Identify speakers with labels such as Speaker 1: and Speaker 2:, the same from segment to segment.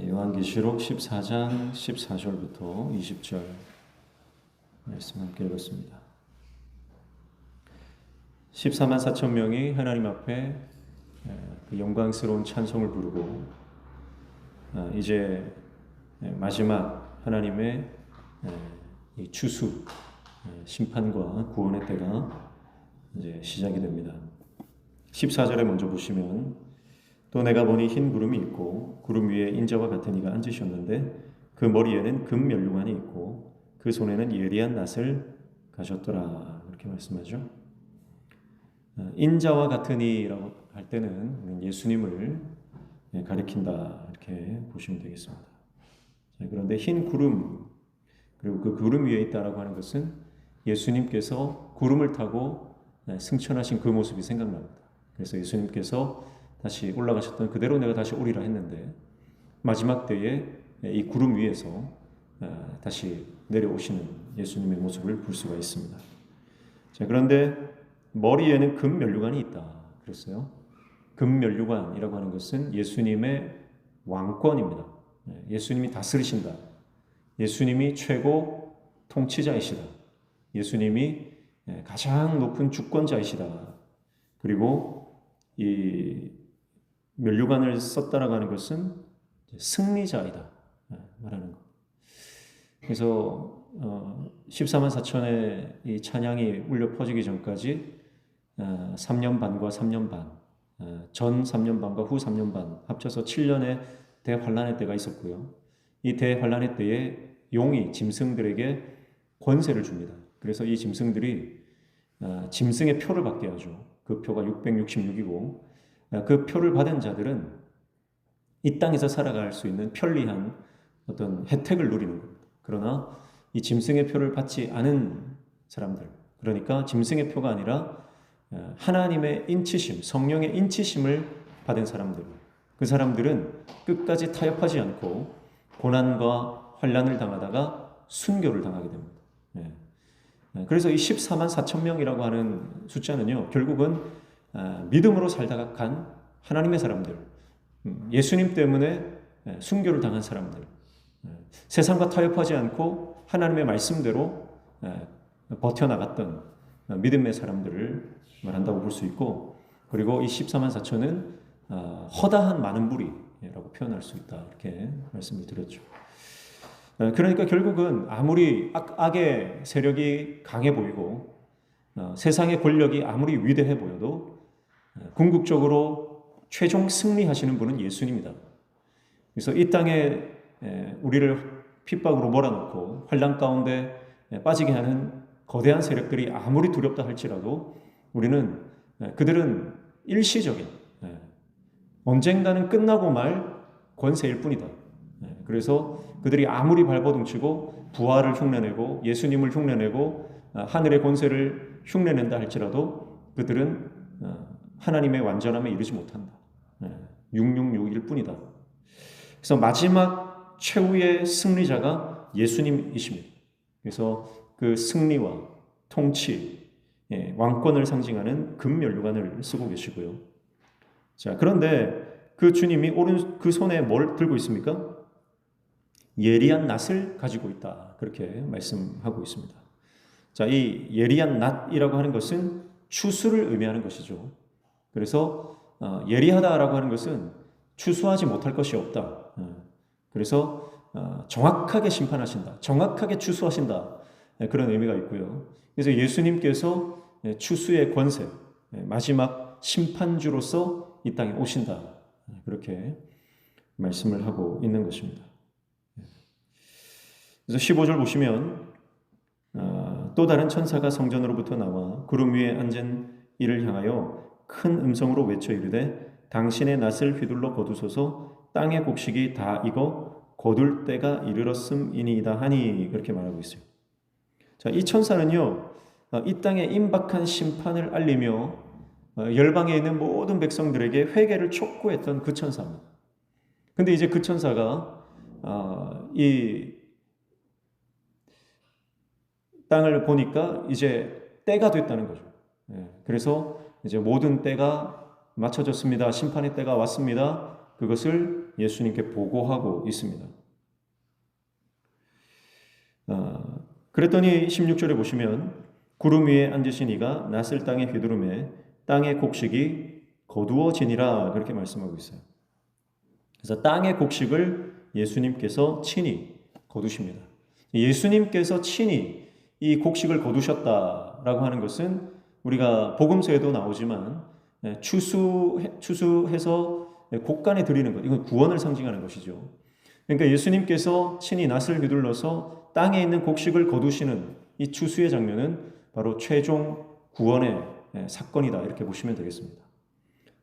Speaker 1: 요한계시록 14장 14절부터 20절 말씀 함께 읽었습니다. 14만 4천 명이 하나님 앞에 그 영광스러운 찬송을 부르고 이제 마지막 하나님의 이 추수 심판과 구원의 때가 이제 시작이 됩니다. 14절에 먼저 보시면 또 내가 보니 흰 구름이 있고 구름 위에 인자와 같은 이가 앉으셨는데 그 머리에는 금 면류관이 있고 그 손에는 예리한 낫을 가졌더라. 이렇게 말씀하죠. 인자와 같은 이라고 할 때는 예수님을 가리킨다 이렇게 보시면 되겠습니다. 그런데 흰 구름 그리고 그 구름 위에 있다라고 하는 것은 예수님께서 구름을 타고 승천하신 그 모습이 생각납니다. 그래서 예수님께서 다시 올라가셨던 그대로 내가 다시 오리라 했는데 마지막 때에 이 구름 위에서 다시 내려오시는 예수님의 모습을 볼 수가 있습니다. 자, 그런데 머리에는 금 면류관이 있다 그랬어요. 금 면류관이라고 하는 것은 예수님의 왕권입니다. 예수님이 다스리신다. 예수님이 최고 통치자이시다. 예수님이 가장 높은 주권자이시다. 그리고 이 면류관을 썼다라고 하는 것은 승리자이다 말하는 것. 그래서 14만 4천의 이 찬양이 울려 퍼지기 전까지 3년 반과 3년 반, 전 3년 반과 후 3년 반 합쳐서 7년의 대환란의 때가 있었고요. 이 대환란의 때에 용이 짐승들에게 권세를 줍니다. 그래서 이 짐승들이 짐승의 표를 받게 하죠. 그 표가 666이고 그 표를 받은 자들은 이 땅에서 살아갈 수 있는 편리한 어떤 혜택을 누리는 겁니다. 그러나 이 짐승의 표를 받지 않은 사람들, 그러니까 짐승의 표가 아니라 하나님의 인치심, 성령의 인치심을 받은 사람들, 그 사람들은 끝까지 타협하지 않고 고난과 환난을 당하다가 순교를 당하게 됩니다. 그래서 이 14만 4천 명이라고 하는 숫자는요, 결국은 믿음으로 살다가 간 하나님의 사람들, 예수님 때문에 순교를 당한 사람들, 세상과 타협하지 않고 하나님의 말씀대로 버텨나갔던 믿음의 사람들을 말한다고 볼 수 있고, 그리고 이 14만 4천은 허다한 많은 무리라고 표현할 수 있다 이렇게 말씀을 드렸죠. 그러니까 결국은 아무리 악의 세력이 강해 보이고 세상의 권력이 아무리 위대해 보여도 궁극적으로 최종 승리하시는 분은 예수님이다. 그래서 이 땅에 우리를 핍박으로 몰아넣고 환난 가운데 빠지게 하는 거대한 세력들이 아무리 두렵다 할지라도 우리는 그들은 일시적인 언젠가는 끝나고 말 권세일 뿐이다. 그래서 그들이 아무리 발버둥치고 부활을 흉내내고 예수님을 흉내내고 하늘의 권세를 흉내낸다 할지라도 그들은 하나님의 완전함에 이르지 못한다. 666일 뿐이다. 그래서 마지막 최후의 승리자가 예수님이십니다. 그래서 그 승리와 통치, 왕권을 상징하는 금면류관을 쓰고 계시고요. 자, 그런데 그 주님이 그 손에 뭘 들고 있습니까? 예리한 낫을 가지고 있다. 그렇게 말씀하고 있습니다. 자, 이 예리한 낫이라고 하는 것은 추수를 의미하는 것이죠. 그래서 예리하다라고 하는 것은 추수하지 못할 것이 없다. 그래서 정확하게 심판하신다. 정확하게 추수하신다. 그런 의미가 있고요. 그래서 예수님께서 추수의 권세, 마지막 심판주로서 이 땅에 오신다. 그렇게 말씀을 하고 있는 것입니다. 그래서 15절 보시면 또 다른 천사가 성전으로부터 나와 구름 위에 앉은 이를 향하여 큰 음성으로 외쳐 이르되 당신의 낫을 휘둘러 거두소서 땅의 곡식이 다 익어 거둘 때가 이르렀음이니이다 하니 그렇게 말하고 있어요. 자, 이 천사는요 이 땅에 임박한 심판을 알리며 열방에 있는 모든 백성들에게 회개를 촉구했던 그 천사입니다. 근데 이제 그 천사가 이 땅을 보니까 이제 때가 됐다는 거죠. 그래서 이제 모든 때가 맞춰졌습니다. 심판의 때가 왔습니다. 그것을 예수님께 보고하고 있습니다. 그랬더니 16절에 보시면 구름 위에 앉으신 이가 낯을 땅에 휘두르매 땅의 곡식이 거두어지니라 그렇게 말씀하고 있어요. 그래서 땅의 곡식을 예수님께서 친히 거두십니다. 예수님께서 친히 이 곡식을 거두셨다라고 하는 것은 우리가 복음서에도 나오지만 추수해서 곡간에 드리는 것, 이건 구원을 상징하는 것이죠. 그러니까 예수님께서 친히 낫을 휘둘러서 땅에 있는 곡식을 거두시는 이 추수의 장면은 바로 최종 구원의 사건이다 이렇게 보시면 되겠습니다.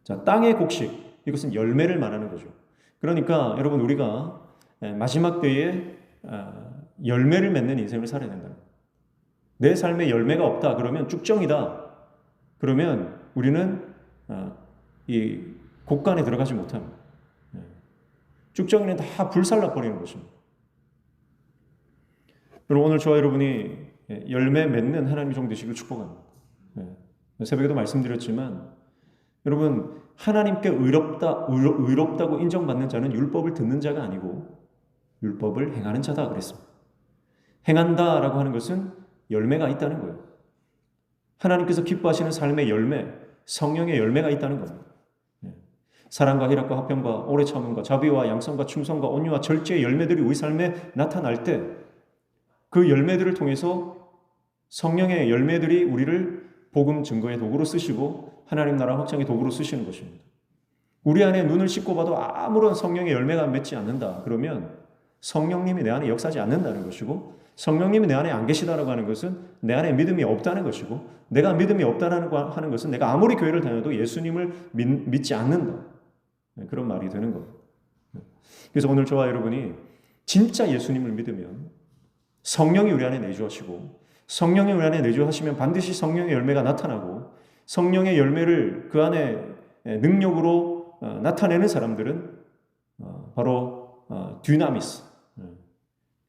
Speaker 1: 자, 땅의 곡식, 이것은 열매를 말하는 거죠. 그러니까 여러분 우리가 마지막 때에 열매를 맺는 인생을 살아야 된다. 내 삶에 열매가 없다 그러면 쭉정이다. 그러면 우리는 이 곡간에 들어가지 못합니다. 쭉정이는 다 불살라 버리는 것입니다. 여러분 오늘 저와 여러분이 열매 맺는 하나님의 종 되시길 축복합니다. 새벽에도 말씀드렸지만 여러분 하나님께 의롭다고 인정받는 자는 율법을 듣는 자가 아니고 율법을 행하는 자다 그랬습니다. 행한다라고 하는 것은 열매가 있다는 거예요. 하나님께서 기뻐하시는 삶의 열매, 성령의 열매가 있다는 겁니다. 사랑과 희락과 화평과 오래 참음과 자비와 양성과 충성과 온유와 절제의 열매들이 우리 삶에 나타날 때 그 열매들을 통해서 성령의 열매들이 우리를 복음 증거의 도구로 쓰시고 하나님 나라 확장의 도구로 쓰시는 것입니다. 우리 안에 눈을 씻고 봐도 아무런 성령의 열매가 맺지 않는다. 그러면 성령님이 내 안에 역사하지 않는다는 것이고 성령님이 내 안에 안 계시다라고 하는 것은 내 안에 믿음이 없다는 것이고 내가 믿음이 없다는 하는 것은 내가 아무리 교회를 다녀도 예수님을 믿지 않는다. 그런 말이 되는 겁니다. 그래서 오늘 저와 여러분이 진짜 예수님을 믿으면 성령이 우리 안에 내주하시고 성령이 우리 안에 내주하시면 반드시 성령의 열매가 나타나고 성령의 열매를 그 안에 능력으로 나타내는 사람들은 바로 듀나미스,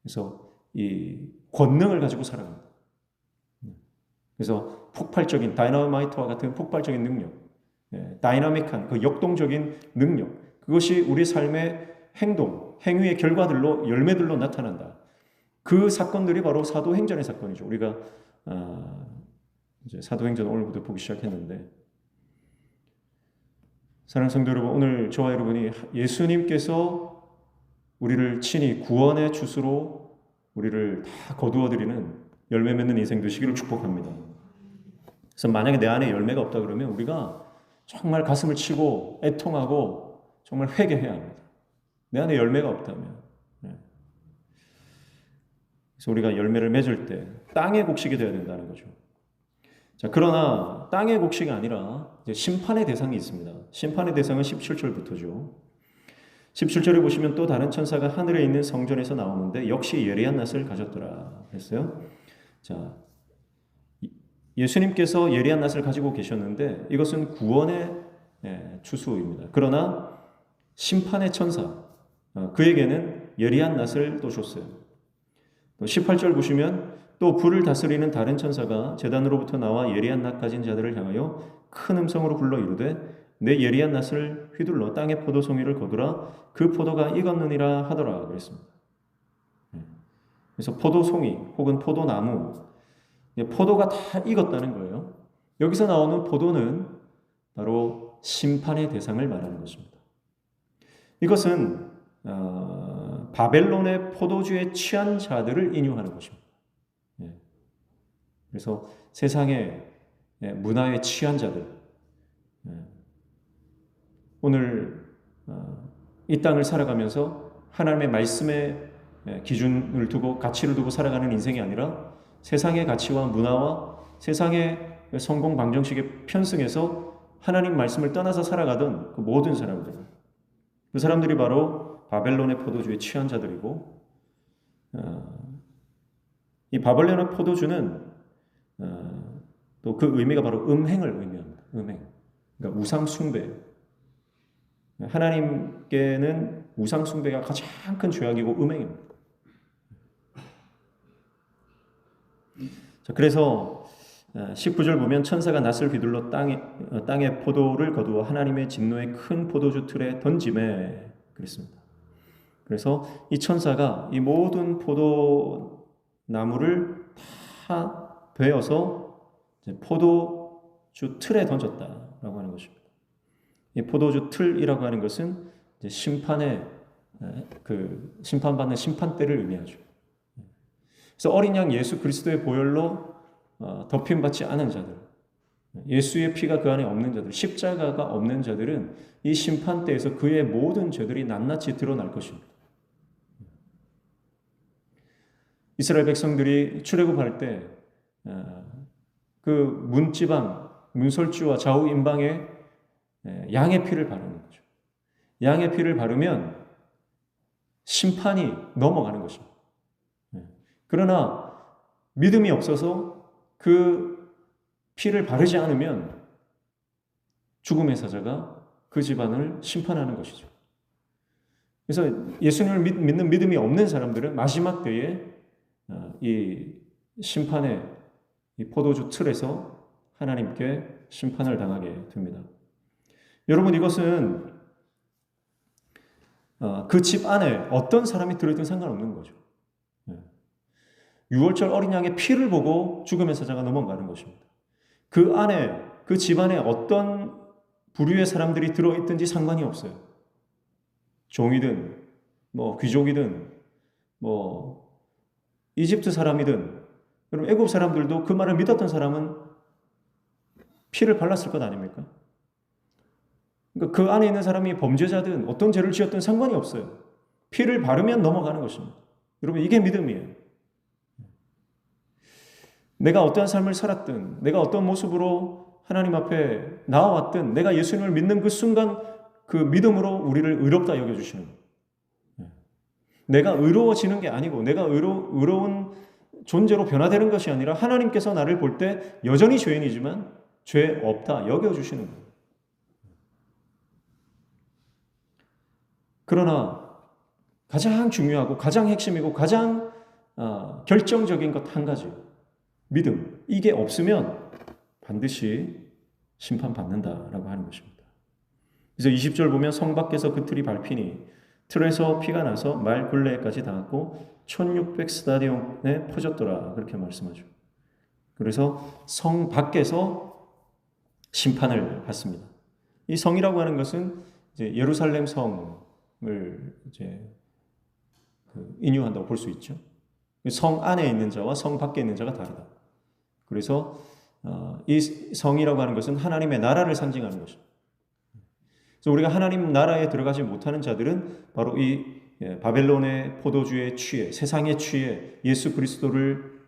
Speaker 1: 그래서 이 권능을 가지고 살아갑니다. 그래서 폭발적인 다이너마이트와 같은 폭발적인 능력, 다이나믹한 그 역동적인 능력, 그것이 우리 삶의 행동, 행위의 결과들로 열매들로 나타난다. 그 사건들이 바로 사도행전의 사건이죠. 우리가 이제 사도행전 오늘부터 보기 시작했는데, 사랑하는 성도 여러분, 오늘 저와 여러분이 예수님께서 우리를 친히 구원의 주수로 우리를 다 거두어드리는 열매 맺는 인생 되시기를 축복합니다. 그래서 만약에 내 안에 열매가 없다 그러면 우리가 정말 가슴을 치고 애통하고 정말 회개해야 합니다. 내 안에 열매가 없다면. 그래서 우리가 열매를 맺을 때 땅의 곡식이 되어야 된다는 거죠. 자, 그러나 땅의 곡식이 아니라 이제 심판의 대상이 있습니다. 심판의 대상은 17절부터죠. 17절에 보시면 또 다른 천사가 하늘에 있는 성전에서 나오는데 역시 예리한 낫을 가졌더라 했어요. 자, 예수님께서 예리한 낫을 가지고 계셨는데 이것은 구원의 추수입니다. 그러나 심판의 천사, 그에게는 예리한 낫을 또 줬어요. 18절 보시면 또 불을 다스리는 다른 천사가 제단으로부터 나와 예리한 낫 가진 자들을 향하여 큰 음성으로 불러 이르되 내 예리한 낫을 휘둘러 땅의 포도송이를 거두라 그 포도가 익었느니라 하더라 그랬습니다. 그래서 포도송이 혹은 포도나무, 포도가 다 익었다는 거예요. 여기서 나오는 포도는 바로 심판의 대상을 말하는 것입니다. 이것은 바벨론의 포도주에 취한 자들을 인용하는 것입니다. 그래서 세상의 문화에 취한 자들, 오늘 이 땅을 살아가면서 하나님의 말씀에 기준을 두고 가치를 두고 살아가는 인생이 아니라 세상의 가치와 문화와 세상의 성공 방정식에 편승해서 하나님 말씀을 떠나서 살아가던 그 모든 사람들, 그 사람들이 바로 바벨론의 포도주에 취한 자들이고, 이 바벨론의 포도주는 또 그 의미가 바로 음행을 의미합니다. 음행, 그러니까 우상 숭배. 하나님께는 우상 숭배가 가장 큰 죄악이고 음행입니다. 자, 그래서 19절 보면 천사가 낫을 휘둘러 땅에 포도를 거두어 하나님의 진노의 큰 포도주 틀에 던짐에 그랬습니다. 그래서 이 천사가 이 모든 포도나무를 다 베어서 포도주 틀에 던졌다라고 하는 것입니다. 이 포도주 틀이라고 하는 것은 이제 심판받는 심판대를 의미하죠. 그래서 어린 양 예수 그리스도의 보혈로 덮임받지 않은 자들, 예수의 피가 그 안에 없는 자들, 십자가가 없는 자들은 이 심판대에서 그의 모든 죄들이 낱낱이 드러날 것입니다. 이스라엘 백성들이 출애굽할 때 그 문지방, 문설주와 좌우 임방에 양의 피를 바르는 거죠. 양의 피를 바르면 심판이 넘어가는 것입니다. 그러나 믿음이 없어서 그 피를 바르지 않으면 죽음의 사자가 그 집안을 심판하는 것이죠. 그래서 예수님을 믿는 믿음이 없는 사람들은 마지막 때에 이 심판의 이 포도주 틀에서 하나님께 심판을 당하게 됩니다. 여러분, 이것은 그 집 안에 어떤 사람이 들어있든 상관없는 거죠. 6월절 어린 양의 피를 보고 죽음의 사자가 넘어가는 것입니다. 그 안에, 그 집안에 어떤 부류의 사람들이 들어있든지 상관이 없어요. 종이든, 귀족이든, 이집트 사람이든, 여러분, 애굽 사람들도 그 말을 믿었던 사람은 피를 발랐을 것 아닙니까? 그러니까 그 안에 있는 사람이 범죄자든 어떤 죄를 지었든 상관이 없어요. 피를 바르면 넘어가는 것입니다. 여러분, 이게 믿음이에요. 내가 어떠한 삶을 살았든, 내가 어떤 모습으로 하나님 앞에 나와왔든, 내가 예수님을 믿는 그 순간 그 믿음으로 우리를 의롭다 여겨주시는 거예요. 내가 의로워지는 게 아니고, 내가 의로운 존재로 변화되는 것이 아니라 하나님께서 나를 볼 때 여전히 죄인이지만 죄 없다 여겨주시는 거예요. 그러나 가장 중요하고 가장 핵심이고 가장 결정적인 것 한 가지, 믿음. 이게 없으면 반드시 심판받는다라고 하는 것입니다. 그래서 20절 보면 성 밖에서 그 틀이 밟히니 틀에서 피가 나서 말 굴레까지 닿았고 1600스타디온에 퍼졌더라, 그렇게 말씀하죠. 그래서 성 밖에서 심판을 받습니다. 이 성이라고 하는 것은 이제 예루살렘 성을 이제 인유한다고 볼 수 있죠. 성 안에 있는 자와 성 밖에 있는 자가 다르다. 그래서 이 성이라고 하는 것은 하나님의 나라를 상징하는 것입니다. 그래서 우리가 하나님 나라에 들어가지 못하는 자들은 바로 이 바벨론의 포도주에 취해, 세상에 취해 예수 그리스도를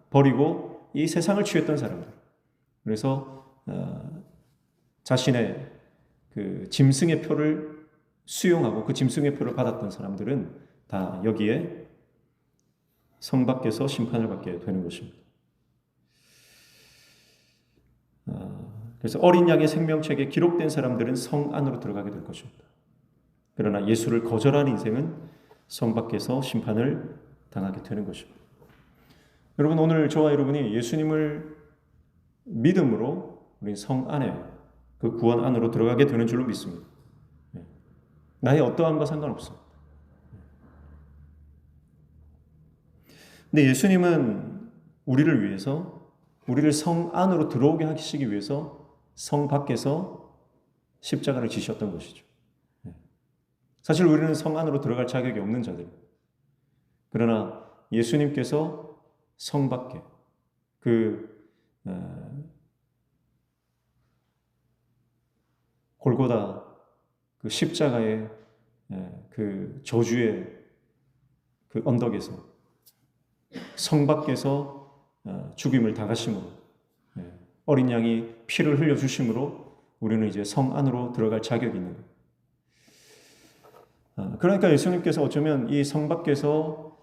Speaker 1: 버리고 이 세상을 취했던 사람들. 그래서 자신의 그 짐승의 표를 수용하고 그 짐승의 표를 받았던 사람들은 다 여기에 성 밖에서 심판을 받게 되는 것입니다. 그래서 어린 양의 생명책에 기록된 사람들은 성 안으로 들어가게 될 것입니다. 그러나 예수를 거절한 인생은 성 밖에서 심판을 당하게 되는 것입니다. 여러분, 오늘 저와 여러분이 예수님을 믿음으로 우리 성 안에, 그 구원 안으로 들어가게 되는 줄로 믿습니다. 나의 어떠함과 상관없습니다. 근데 예수님은 우리를 위해서, 우리를 성 안으로 들어오게 하시기 위해서 성 밖에서 십자가를 지셨던 것이죠. 사실 우리는 성 안으로 들어갈 자격이 없는 자들. 그러나 예수님께서 성 밖에 골고다 그 십자가의 그 저주의 그 언덕에서 성 밖에서 죽임을 당하심으로, 어린 양이 피를 흘려주심으로 우리는 이제 성 안으로 들어갈 자격이 있는 거예요. 그러니까 예수님께서 어쩌면 이 성 밖에서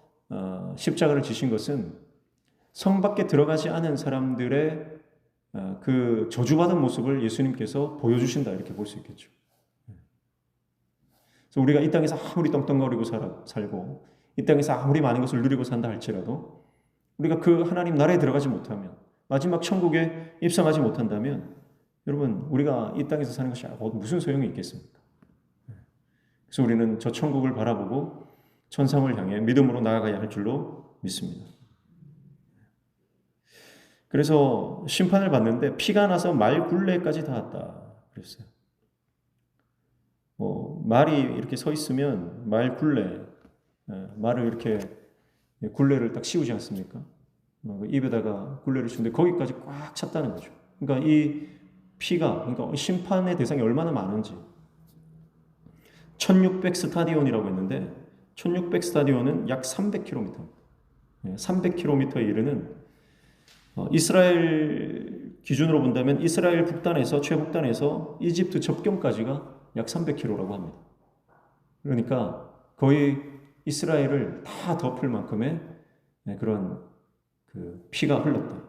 Speaker 1: 십자가를 지신 것은 성 밖에 들어가지 않은 사람들의 그 저주받은 모습을 예수님께서 보여주신다, 이렇게 볼 수 있겠죠. 그래서 우리가 이 땅에서 아무리 떵떵거리고 살고 이 땅에서 아무리 많은 것을 누리고 산다 할지라도 우리가 그 하나님 나라에 들어가지 못하면, 마지막 천국에 입성하지 못한다면 여러분 우리가 이 땅에서 사는 것이 무슨 소용이 있겠습니까? 그래서 우리는 저 천국을 바라보고 천상을 향해 믿음으로 나아가야 할 줄로 믿습니다. 그래서 심판을 받는데 피가 나서 말 굴레까지 닿았다 그랬어요. 말이 이렇게 서 있으면 말 굴레, 말을 이렇게 굴레를 딱 씌우지 않습니까? 입에다가 굴레를 씌우는데 거기까지 꽉 찼다는 거죠. 그러니까 이 피가, 그러니까 심판의 대상이 얼마나 많은지. 1600 스타디온이라고 했는데 1600 스타디온은 약 300km. 300km에 이르는 이스라엘 기준으로 본다면 이스라엘 북단에서 최북단에서 이집트 접경까지가 약 300km라고 합니다. 그러니까 거의 이스라엘을 다 덮을 만큼의 그런 그 피가 흘렀다.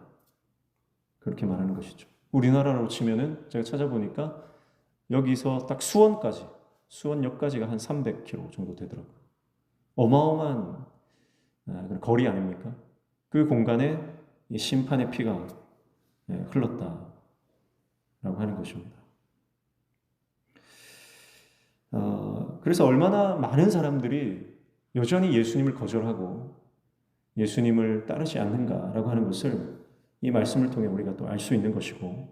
Speaker 1: 그렇게 말하는 것이죠. 우리나라로 치면은 제가 찾아보니까 여기서 딱 수원까지, 수원역까지가 한 300km 정도 되더라고요. 어마어마한 거리 아닙니까? 그 공간에 이 심판의 피가 흘렀다라고 하는 것입니다. 그래서 얼마나 많은 사람들이 여전히 예수님을 거절하고 예수님을 따르지 않는가라고 하는 것을 이 말씀을 통해 우리가 또 알 수 있는 것이고,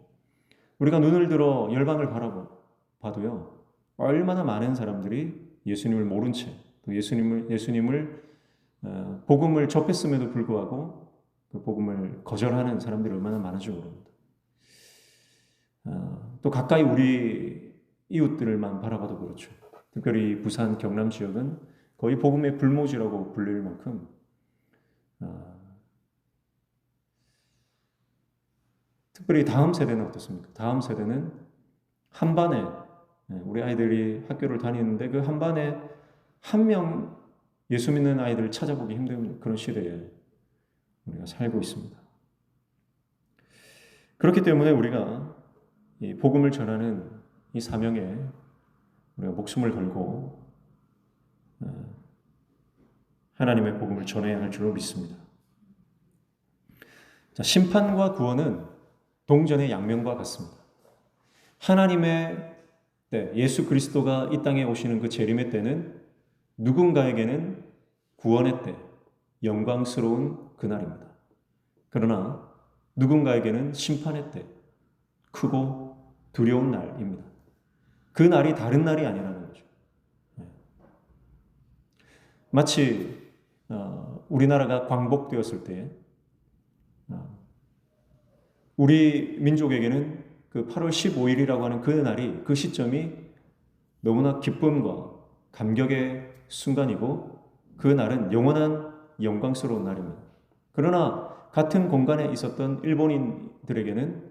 Speaker 1: 우리가 눈을 들어 열방을 바라봐도요, 얼마나 많은 사람들이 예수님을 모른 채 또 예수님을 복음을 접했음에도 불구하고 그 복음을 거절하는 사람들이 얼마나 많은지 모릅니다. 또 가까이 우리 이웃들만 바라봐도 그렇죠. 특별히 부산 경남 지역은 거의 복음의 불모지라고 불릴 만큼 특별히 다음 세대는 어떻습니까? 다음 세대는 한 반에 우리 아이들이 학교를 다니는데 그 한 반에 한 명 예수 믿는 아이들을 찾아보기 힘든 그런 시대에 우리가 살고 있습니다. 그렇기 때문에 우리가 이 복음을 전하는 이 사명에 우리가 목숨을 걸고 하나님의 복음을 전해야 할 줄로 믿습니다. 자, 심판과 구원은 동전의 양면과 같습니다. 하나님의 때, 예수 그리스도가 이 땅에 오시는 그 재림의 때는 누군가에게는 구원의 때, 영광스러운 그날입니다. 그러나 누군가에게는 심판의 때, 크고 두려운 날입니다. 그 날이 다른 날이 아니라는 거죠. 마치 우리나라가 광복되었을 때 우리 민족에게는 그 8월 15일이라고 하는 그 날이, 그 시점이 너무나 기쁨과 감격의 순간이고 그 날은 영원한 영광스러운 날입니다. 그러나 같은 공간에 있었던 일본인들에게는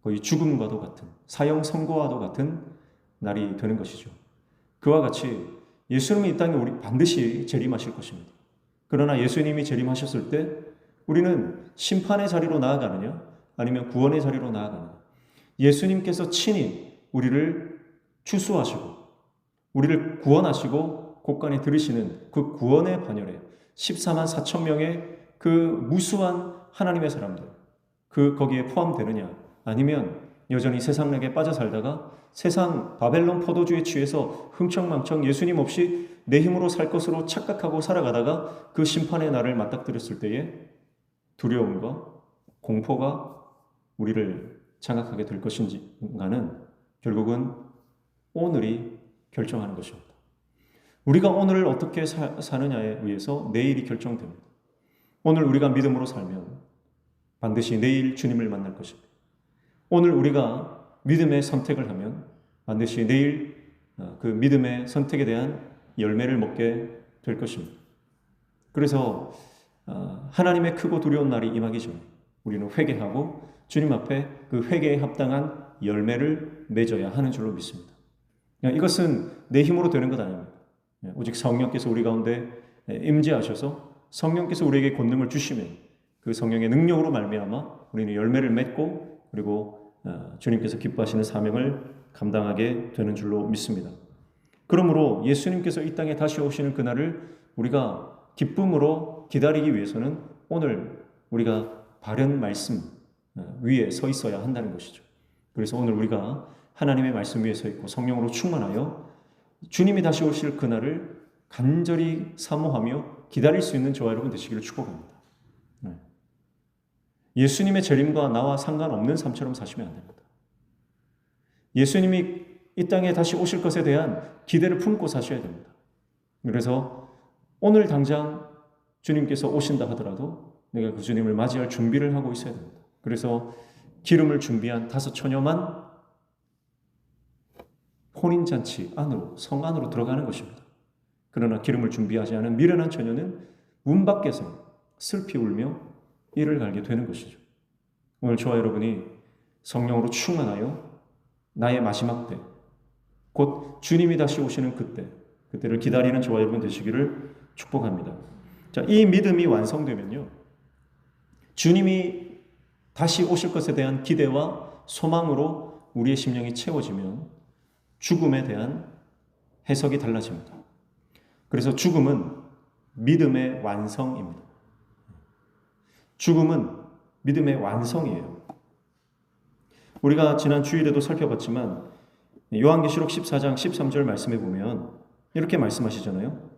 Speaker 1: 거의 죽음과도 같은, 사형 선고와도 같은 날이 되는 것이죠. 그와 같이 예수님이 이 땅에 우리 반드시 재림하실 것입니다. 그러나 예수님이 재림하셨을 때 우리는 심판의 자리로 나아가느냐 아니면 구원의 자리로 나아가느냐, 예수님께서 친히 우리를 추수하시고 우리를 구원하시고 곳간에 들으시는 그 구원의 반열에 14만 4천 명의 그 무수한 하나님의 사람들, 거기에 포함되느냐, 아니면 여전히 세상에게 빠져 살다가 세상 바벨론 포도주에 취해서 흥청망청 예수님 없이 내 힘으로 살 것으로 착각하고 살아가다가 그 심판의 날을 맞닥뜨렸을 때에 두려움과 공포가 우리를 장악하게 될 것인가는 결국은 오늘이 결정하는 것입니다. 우리가 오늘을 어떻게 사느냐에 의해서 내일이 결정됩니다. 오늘 우리가 믿음으로 살면 반드시 내일 주님을 만날 것입니다. 오늘 우리가 믿음의 선택을 하면 반드시 내일 그 믿음의 선택에 대한 열매를 먹게 될 것입니다. 그래서 하나님의 크고 두려운 날이 임하기 전에 우리는 회개하고 주님 앞에 그 회개에 합당한 열매를 맺어야 하는 줄로 믿습니다. 이것은 내 힘으로 되는 것 아닙니다. 오직 성령께서 우리 가운데 임재하셔서 성령께서 우리에게 권능을 주시면 그 성령의 능력으로 말미암아 우리는 열매를 맺고 그리고 주님께서 기뻐하시는 사명을 감당하게 되는 줄로 믿습니다. 그러므로 예수님께서 이 땅에 다시 오시는 그날을 우리가 기쁨으로 기다리기 위해서는 오늘 우리가 바른 말씀, 위에 서 있어야 한다는 것이죠. 그래서 오늘 우리가 하나님의 말씀 위에 서 있고 성령으로 충만하여 주님이 다시 오실 그날을 간절히 사모하며 기다릴 수 있는 저와 여러분 되시기를 축복합니다. 예수님의 재림과 나와 상관없는 삶처럼 사시면 안 됩니다. 예수님이 이 땅에 다시 오실 것에 대한 기대를 품고 사셔야 됩니다. 그래서 오늘 당장 주님께서 오신다 하더라도 내가 그 주님을 맞이할 준비를 하고 있어야 됩니다. 그래서 기름을 준비한 5 처녀만 혼인잔치 안으로, 성 안으로 들어가는 것입니다. 그러나 기름을 준비하지 않은 미련한 처녀는 문 밖에서 슬피 울며 이를 갈게 되는 것이죠. 오늘 저와 여러분이 성령으로 충만하여 나의 마지막 때, 곧 주님이 다시 오시는 그때를 기다리는 저와 여러분 되시기를 축복합니다. 자, 이 믿음이 완성되면요, 주님이 다시 오실 것에 대한 기대와 소망으로 우리의 심령이 채워지면 죽음에 대한 해석이 달라집니다. 그래서 죽음은 믿음의 완성입니다. 죽음은 믿음의 완성이에요. 우리가 지난 주일에도 살펴봤지만 요한계시록 14장 13절 말씀에 보면 이렇게 말씀하시잖아요.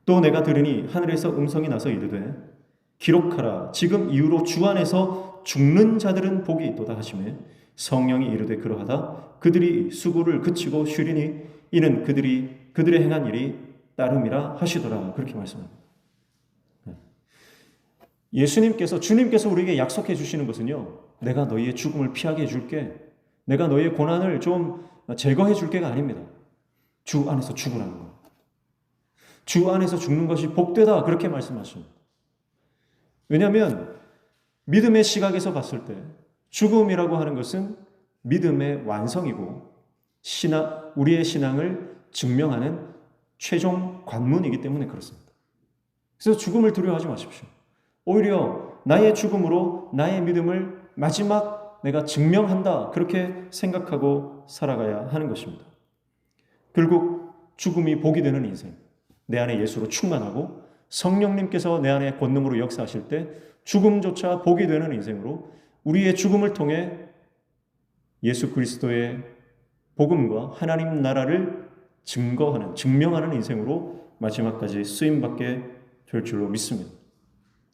Speaker 1: 또 내가 들으니 하늘에서 음성이 나서 이르되 기록하라. 지금 이후로 주 안에서 죽는 자들은 복이 있도다 하시매 성령이 이르되 그러하다. 그들이 수고를 그치고 쉬리니 이는 그들의 행한 일이 따름이라 하시더라. 그렇게 말씀합니다. 주님께서 우리에게 약속해 주시는 것은요, 내가 너희의 죽음을 피하게 해줄게, 내가 너희의 고난을 좀 제거해 줄게가 아닙니다. 주 안에서 죽으라는 거예요. 주 안에서 죽는 것이 복되다, 그렇게 말씀하십니다. 왜냐하면 믿음의 시각에서 봤을 때 죽음이라고 하는 것은 믿음의 완성이고 우리의 신앙을 증명하는 최종 관문이기 때문에 그렇습니다. 그래서 죽음을 두려워하지 마십시오. 오히려 나의 죽음으로 나의 믿음을 마지막 내가 증명한다, 그렇게 생각하고 살아가야 하는 것입니다. 결국 죽음이 복이 되는 인생, 내 안에 예수로 충만하고 성령님께서 내 안에 권능으로 역사하실 때 죽음조차 복이 되는 인생으로 우리의 죽음을 통해 예수 그리스도의 복음과 하나님 나라를 증명하는 인생으로 마지막까지 쓰임받게 될 줄로 믿습니다.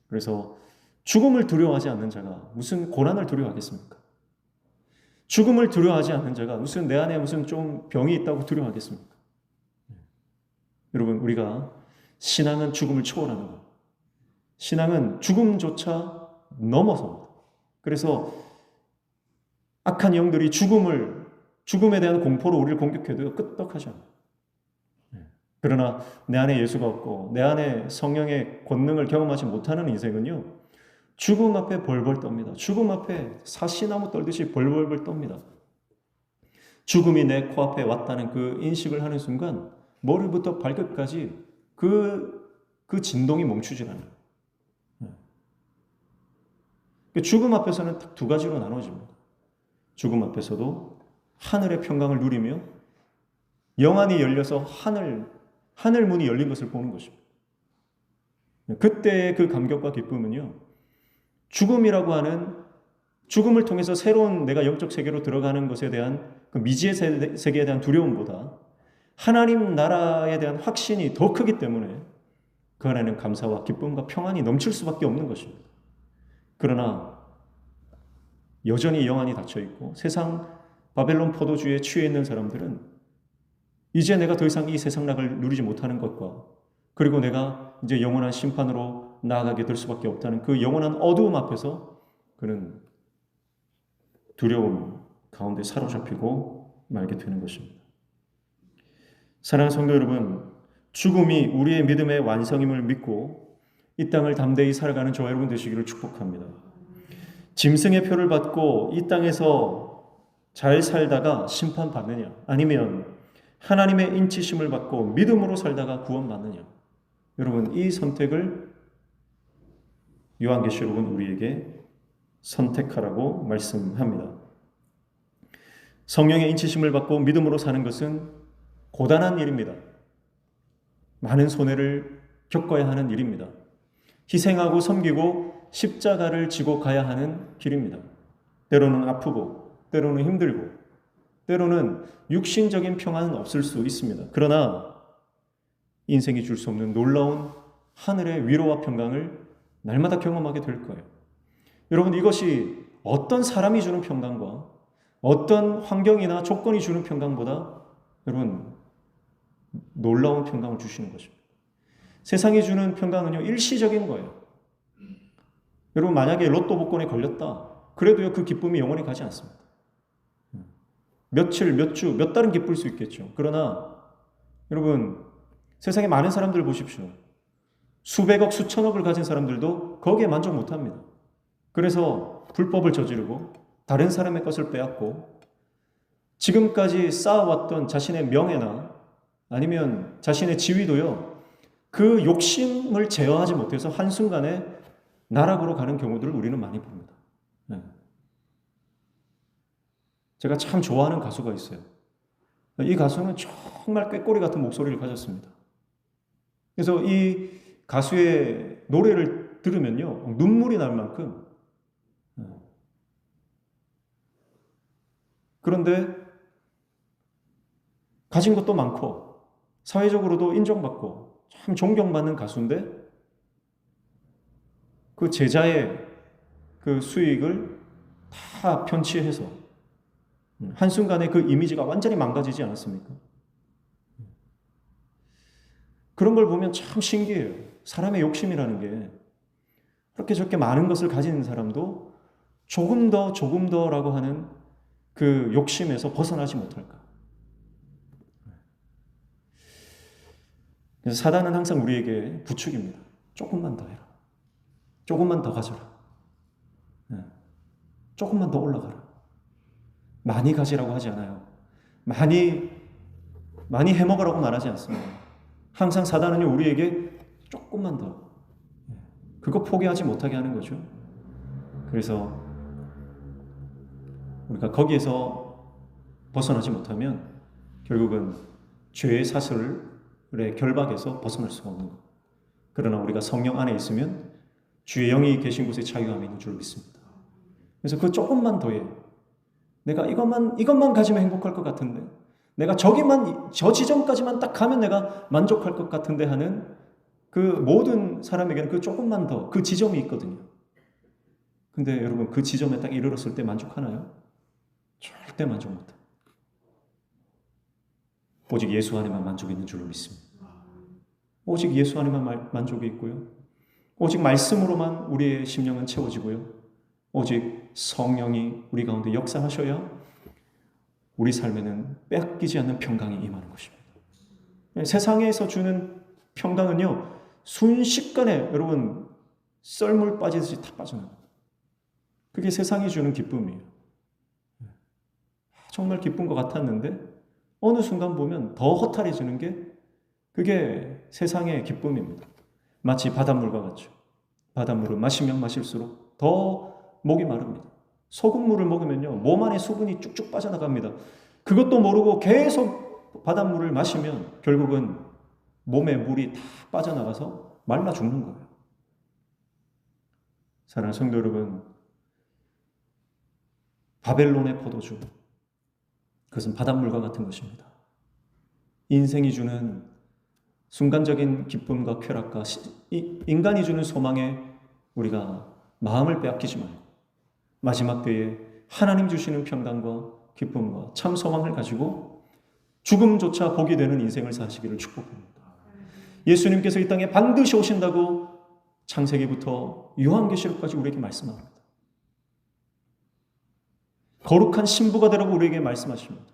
Speaker 1: 그래서 죽음을 두려워하지 않는 자가 무슨 고난을 두려워하겠습니까? 죽음을 두려워하지 않는 자가 무슨 내 안에 무슨 좀 병이 있다고 두려워하겠습니까? 여러분, 우리가 신앙은 죽음을 초월하는 것. 신앙은 죽음조차 넘어섭니다. 그래서 악한 영들이 죽음에 대한 공포로 우리를 공격해도 끄떡하지 않아요. 그러나 내 안에 예수가 없고 내 안에 성령의 권능을 경험하지 못하는 인생은요, 죽음 앞에 벌벌 떱니다. 죽음 앞에 사시나무 떨듯이 벌벌벌 떱니다. 죽음이 내 코앞에 왔다는 그 인식을 하는 순간 머리부터 발끝까지 그 진동이 멈추질 않아요. 죽음 앞에서는 딱 2가지로 나눠집니다. 죽음 앞에서도 하늘의 평강을 누리며 영안이 열려서 하늘 문이 열린 것을 보는 것입니다. 그때의 그 감격과 기쁨은요, 죽음이라고 하는, 죽음을 통해서 새로운 내가 영적 세계로 들어가는 것에 대한 그 미지의 세계에 대한 두려움보다 하나님 나라에 대한 확신이 더 크기 때문에 그 안에는 감사와 기쁨과 평안이 넘칠 수밖에 없는 것입니다. 그러나 여전히 영안이 닫혀있고 세상 바벨론 포도주에 취해 있는 사람들은 이제 내가 더 이상 이 세상락을 누리지 못하는 것과 그리고 내가 이제 영원한 심판으로 나아가게 될 수밖에 없다는 그 영원한 어두움 앞에서 그는 두려움 가운데 사로잡히고 말게 되는 것입니다. 사랑하는 성도 여러분, 죽음이 우리의 믿음의 완성임을 믿고 이 땅을 담대히 살아가는 저와 여러분 되시기를 축복합니다. 짐승의 표를 받고 이 땅에서 잘 살다가 심판받느냐, 아니면 하나님의 인치심을 받고 믿음으로 살다가 구원받느냐. 여러분, 이 선택을 요한계시록은 우리에게 선택하라고 말씀합니다. 성령의 인치심을 받고 믿음으로 사는 것은 고단한 일입니다. 많은 손해를 겪어야 하는 일입니다. 희생하고 섬기고 십자가를 지고 가야 하는 길입니다. 때로는 아프고, 때로는 힘들고, 때로는 육신적인 평안은 없을 수 있습니다. 그러나 인생이 줄 수 없는 놀라운 하늘의 위로와 평강을 날마다 경험하게 될 거예요. 여러분, 이것이 어떤 사람이 주는 평강과 어떤 환경이나 조건이 주는 평강보다 여러분 놀라운 평강을 주시는 것입니다. 세상이 주는 평강은요, 일시적인 거예요. 여러분, 만약에 로또 복권에 걸렸다. 그래도요, 그 기쁨이 영원히 가지 않습니다. 며칠, 몇 주, 몇 달은 기쁠 수 있겠죠. 그러나 여러분, 세상에 많은 사람들 보십시오. 수백억, 수천억을 가진 사람들도 거기에 만족 못합니다. 그래서 불법을 저지르고 다른 사람의 것을 빼앗고 지금까지 쌓아왔던 자신의 명예나 아니면 자신의 지위도요, 그 욕심을 제어하지 못해서 한순간에 나락으로 가는 경우들을 우리는 많이 봅니다. 네. 제가 참 좋아하는 가수가 있어요. 이 가수는 정말 꾀꼬리 같은 목소리를 가졌습니다. 그래서 이 가수의 노래를 들으면요, 눈물이 날 만큼. 그런데 가진 것도 많고 사회적으로도 인정받고 참 존경받는 가수인데 그 제자의 그 수익을 다 편취해서 한순간에 그 이미지가 완전히 망가지지 않았습니까? 그런 걸 보면 참 신기해요. 사람의 욕심이라는 게 그렇게 저렇게 많은 것을 가진 사람도 조금 더라고 하는 그 욕심에서 벗어나지 못할까? 그래서 사단은 항상 우리에게 부추깁니다. 조금만 더 해라. 조금만 더 가져라. 조금만 더 올라가라. 많이 가지라고 하지 않아요. 많이 해먹으라고 말하지 않습니다. 항상 사단은요, 우리에게 조금만 더, 그거 포기하지 못하게 하는 거죠. 그래서 우리가 거기에서 벗어나지 못하면 결국은 죄의 사슬의 결박에서 벗어날 수가 없는 것. 그러나 우리가 성령 안에 있으면 주의 영이 계신 곳에 자유함이 있는 줄 믿습니다. 그래서 그 조금만 더해. 내가 이것만 가지면 행복할 것 같은데, 내가 저 지점까지만 딱 가면 내가 만족할 것 같은데 하는 그 모든 사람에게는 그 조금만 더, 그 지점이 있거든요. 근데 여러분, 그 지점에 딱 이르렀을 때 만족하나요? 절대 만족 못해요. 오직 예수 안에만 만족이 있는 줄로 믿습니다. 오직 예수 안에만 만족이 있고요. 오직 말씀으로만 우리의 심령은 채워지고요. 오직 성령이 우리 가운데 역사하셔야 우리 삶에는 빼앗기지 않는 평강이 임하는 것입니다. 세상에서 주는 평강은요, 순식간에 여러분 썰물 빠지듯이 다 빠져나갑니다. 그게 세상이 주는 기쁨이에요. 정말 기쁜 것 같았는데 어느 순간 보면 더 허탈해지는 게 그게 세상의 기쁨입니다. 마치 바닷물과 같죠. 바닷물을 마시면 마실수록 더 목이 마릅니다. 소금물을 먹으면요, 몸 안에 수분이 쭉쭉 빠져나갑니다. 그것도 모르고 계속 바닷물을 마시면 결국은 몸에 물이 다 빠져나가서 말라 죽는 거예요. 사랑하는 성도 여러분, 바벨론의 포도주, 그것은 바닷물과 같은 것입니다. 인생이 주는 순간적인 기쁨과 쾌락과 인간이 주는 소망에 우리가 마음을 빼앗기지 말고 마지막 때에 하나님 주시는 평강과 기쁨과 참 소망을 가지고 죽음조차 복이 되는 인생을 사시기를 축복합니다. 예수님께서 이 땅에 반드시 오신다고 창세기부터 요한계시록까지 우리에게 말씀합니다. 거룩한 신부가 되라고 우리에게 말씀하십니다.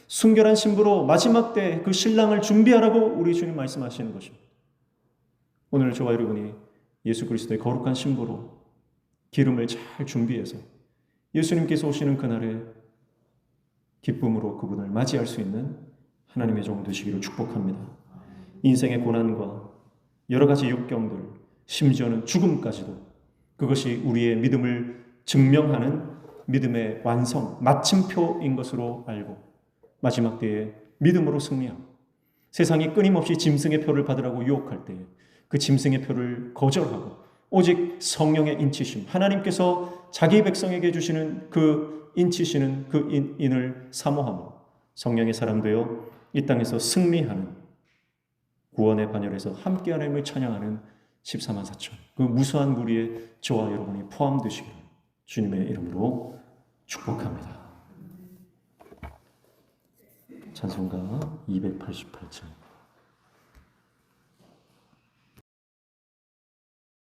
Speaker 1: 순결한 신부로 마지막 때 그 신랑을 준비하라고 우리 주님 말씀하시는 것입니다. 오늘 저와 여러분이 예수 그리스도의 거룩한 신부로 기름을 잘 준비해서 예수님께서 오시는 그날에 기쁨으로 그분을 맞이할 수 있는 하나님의 종 되시기를 축복합니다. 인생의 고난과 여러 가지 역경들, 심지어는 죽음까지도 그것이 우리의 믿음을 증명하는 믿음의 완성, 마침표인 것으로 알고 마지막 때에 믿음으로 승리하고 세상이 끊임없이 짐승의 표를 받으라고 유혹할 때에 그 짐승의 표를 거절하고 오직 성령의 인치심, 하나님께서 자기 백성에게 주시는 그 인치시는 그 인을 사모함으로 성령의 사람 되어 이 땅에서 승리하는 구원의 반열에서 함께 하나님을 찬양하는 14만 4천 그 무수한 무리에 저와 여러분이 포함되시기를 주님의 이름으로 축복합니다. 찬송가 288장